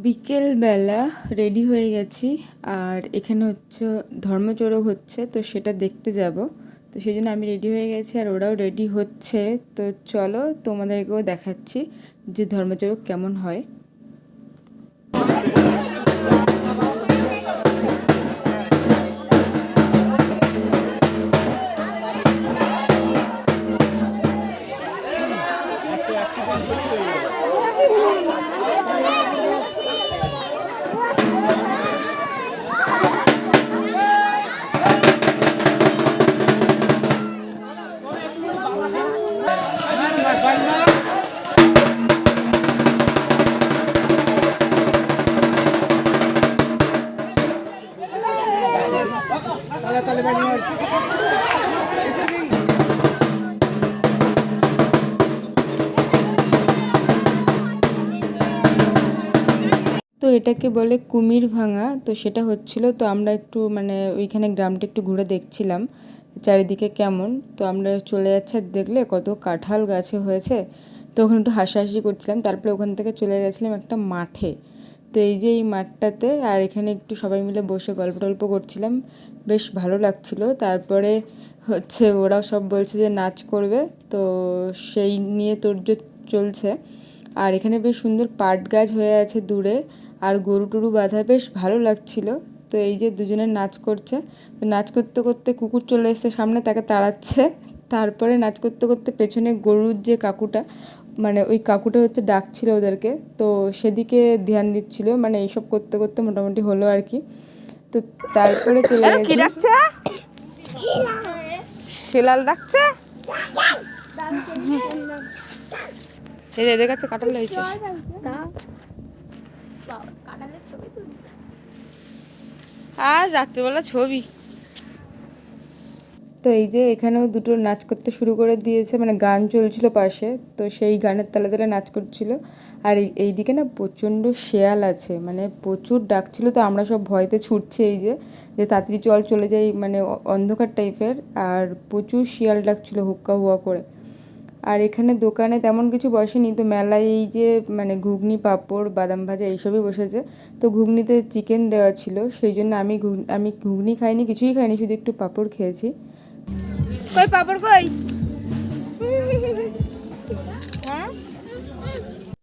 বিকেলবেলা রেডি হয়ে গেছি আর এখানে হচ্ছে ধর্মচড়ক হচ্ছে, তো সেটা দেখতে যাব। তো সেই জন্য আমি রেডি হয়ে গেছি আর ওরাও রেডি হচ্ছে। তো চলো তোমাদেরকেও দেখাচ্ছি যে ধর্মচড়ক কেমন হয়। তো এটাকে বলে কুমির ভাঙা। তো সেটা হচ্ছিল, তো আমরা একটু মানে ওইখানে গ্রামটা একটু ঘুরে দেখছিলাম চারিদিকে কেমন। তো আমরা চলে যাচ্ছি আর দেখলে কত কাঁঠাল গাছে হয়েছে, তো ওখানে একটু হাসাহাসি করছিলাম। তারপরে ওখান থেকে চলে গেছিলাম একটা মাঠে। তো এই যে এই মাঠটাতে আর এখানে একটু সবাই মিলে বসে গল্প টল্প করছিলাম, বেশ ভালো লাগছিল। তারপরে হচ্ছে ওরা সব বলছে যে নাচ করবে, তো সেই নিয়ে তোড়জোড় চলছে। আর এখানে বেশ সুন্দর পাট গাছ হয়ে আছে দূরে, আর গরু টরু বাঁধা, বেশ ভালো লাগছিল। তো এই যে দুজনে নাচ করছে, তো নাচ করতে করতে কুকুর চলে এসেছে সামনে, তাকে তাড়াচ্ছে। তারপরে নাচ করতে করতে পেছনে গরুর যে কাকুটা, মানে ওই কাকুটা হচ্ছে ডাকছিল ওদেরকে, তো সেদিকে ধ্যান দিচ্ছিল। মানে এইসব করতে করতে মোটামুটি হলো আর কি। তো তারপরে চলে গেছি। শিলাল ডাকছে, এই যে এদের কাছে কাঁঠাল হয়েছে। আর রাত্রিবেলা ছবি। তো এই যে এখানেও দুটো নাচ করতে শুরু করে দিয়েছে, মানে গান চলছিল পাশে, তো সেই গানের তালে তালে নাচ করছিল। আর এইদিকে না প্রচণ্ড শেয়াল আছে, মানে প্রচুর ডাকছিল। তো আমরা সব ভয়তে ছুটছি, এই যে যে তাড়াতাড়ি চল চলে যাই, মানে অন্ধকার টাইপের। আর প্রচুর শিয়াল ডাকছিল হুক্কা হুয়া করে। আর এখানে দোকানে তেমন কিছু বসেনি, তো মেলায় এই যে মানে ঘুগনি পাঁপড় বাদাম ভাজা এইসবই বসেছে। তো ঘুগনিতে চিকেন দেওয়া ছিল, সেই জন্য আমি ঘুগনি খাইনি, কিছুই খাইনি, শুধু একটু পাঁপড় খেয়েছি। কই পাপড় কই?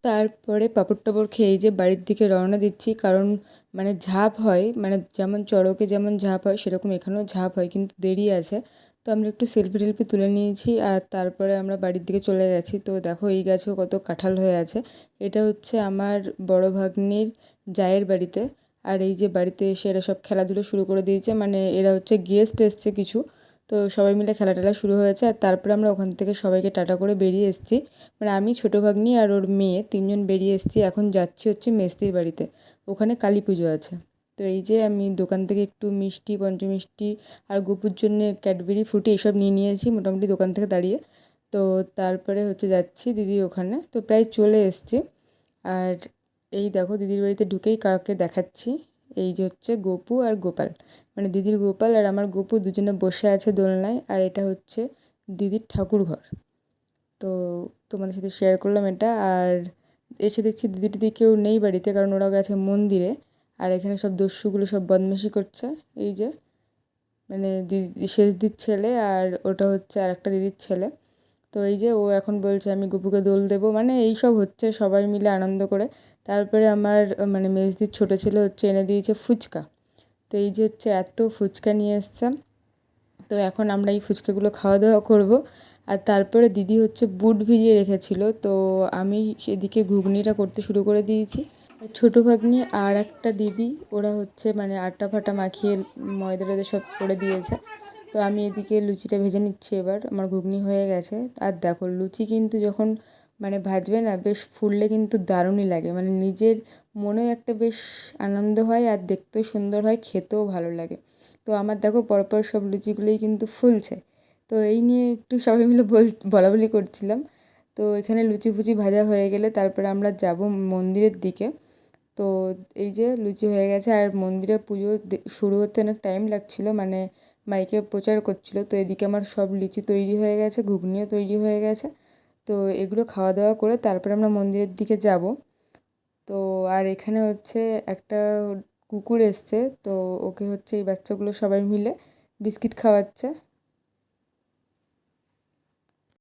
তারপরে পাঁপড় টাপড় খেয়ে যে বাড়ির দিকে রওনা দিচ্ছি, কারণ মানে ঝাঁপ হয়, মানে যেমন চড়কে যেমন ঝাঁপ হয় সেরকম এখানেও ঝাঁপ হয়, কিন্তু দেরি আছে। তো আমরা একটু সেলফি টেলফি তুলে নিয়েছি আর তারপরে আমরা বাড়ির দিকে চলে গেছি। তো দেখো এই গাছেও কত কাঁঠাল হয়ে আছে। এটা হচ্ছে আমার বড় ভাগ্নির জায়ের বাড়িতে। আর এই যে বাড়িতে এসে এরা সব খেলাধুলো শুরু করে দিয়েছে, মানে এরা হচ্ছে গেস্ট এসছে কিছু। তো সবাই মিলে খেলা টেলা শুরু হয়েছে আর তারপরে আমরা ওখান থেকে সবাইকে টাটা করে বেরিয়ে এসেছি। মানে আমি, ছোটো ভাগ্নি আর ওর মেয়ে, তিনজন বেরিয়ে এসেছি। এখন যাচ্ছি হচ্ছে মেসদির বাড়িতে, ওখানে কালী পুজো আছে। তো এই যে আমি দোকান থেকে একটু মিষ্টি, পঞ্চমিষ্টি আর গোপুর জন্যে ক্যাডবেরি ফ্রুটি এসব নিয়ে নিয়েছি মোটামুটি দোকান থেকে দাঁড়িয়ে। তো তারপরে হচ্ছে যাচ্ছি দিদির ওখানে, তো প্রায় চলে এসেছি। আর এই দেখো দিদির বাড়িতে ঢুকেই কাকে দেখাচ্ছি, এই যে হচ্ছে গোপু আর গোপাল, মানে দিদির গোপাল আর আমার গোপু দুজনে বসে আছে দোলনায়। আর এটা হচ্ছে দিদির ঠাকুর ঘর। তো তোমাদের সাথে শেয়ার করলাম এটা। আর এসে দেখছি দিদি টিদি কেউ নেই বাড়িতে, কারণ ওরা গেছে মন্দিরে। আর এখানে সব দস্যুগুলো সব বদমাশি করছে, এই যে মানে দিদি, শেষ দিদির ছেলে, আর ওটা হচ্ছে আর একটা দিদির ছেলে। তো এই যে ও এখন বলছে আমি গপুকে দোল দেবো, মানে এই সব হচ্ছে সবাই মিলে আনন্দ করে। তারপরে আমার মানে মেজদির ছোটো ছেলে হচ্ছে এনে দিয়েছে ফুচকা। তো এই যে হচ্ছে এত ফুচকা নিয়ে এসছে, তো এখন আমরা এই ফুচকাগুলো খাওয়া দাওয়া করব। আর তারপরে দিদি হচ্ছে বুট ভিজিয়ে রেখেছিল, তো আমি সেদিকে ঘুগনিটা করতে শুরু করে দিয়েছি। ছোটো ভাগ্নি আর একটা দিদি, ওরা হচ্ছে মানে আটা ফাটা মাখিয়ে ময়দা টয়দা সব করে দিয়েছে। তো আমি এদিকে লুচিটা ভেজে নিচ্ছি, এবার আমার ঘুগনি হয়ে গেছে। আর দেখো লুচি কিন্তু যখন মানে ভাজবে না, বেশ ফুললে কিন্তু দারুণই লাগে, মানে নিজের মনেও একটা বেশ আনন্দ হয় আর দেখতেও সুন্দর হয়, খেতেও ভালো লাগে। তো আমার দেখো পরপর সব লুচিগুলোই কিন্তু ফুলছে। তো এই নিয়ে একটু সবাই মিলে বলাবলি করছিলাম। তো এখানে লুচি ফুচি ভাজা হয়ে গেলে তারপরে আমরা যাব মন্দিরের দিকে। তো এই যে লুচি হয়ে গেছে, আর মন্দিরে পুজো শুরু হতে অনেক টাইম লাগছিলো, মানে মাইকে প্রচার করছিলো। তো এদিকে আমার সব লুচি তৈরি হয়ে গেছে, ঘুগনিও তৈরি হয়ে গেছে। তো এগুলো খাওয়া দাওয়া করে তারপরে আমরা মন্দিরের দিকে যাব। তো আর এখানে হচ্ছে একটা কুকুর এসছে, তো ওকে হচ্ছে এই বাচ্চাগুলো সবাই মিলে বিস্কিট খাওয়াচ্ছে।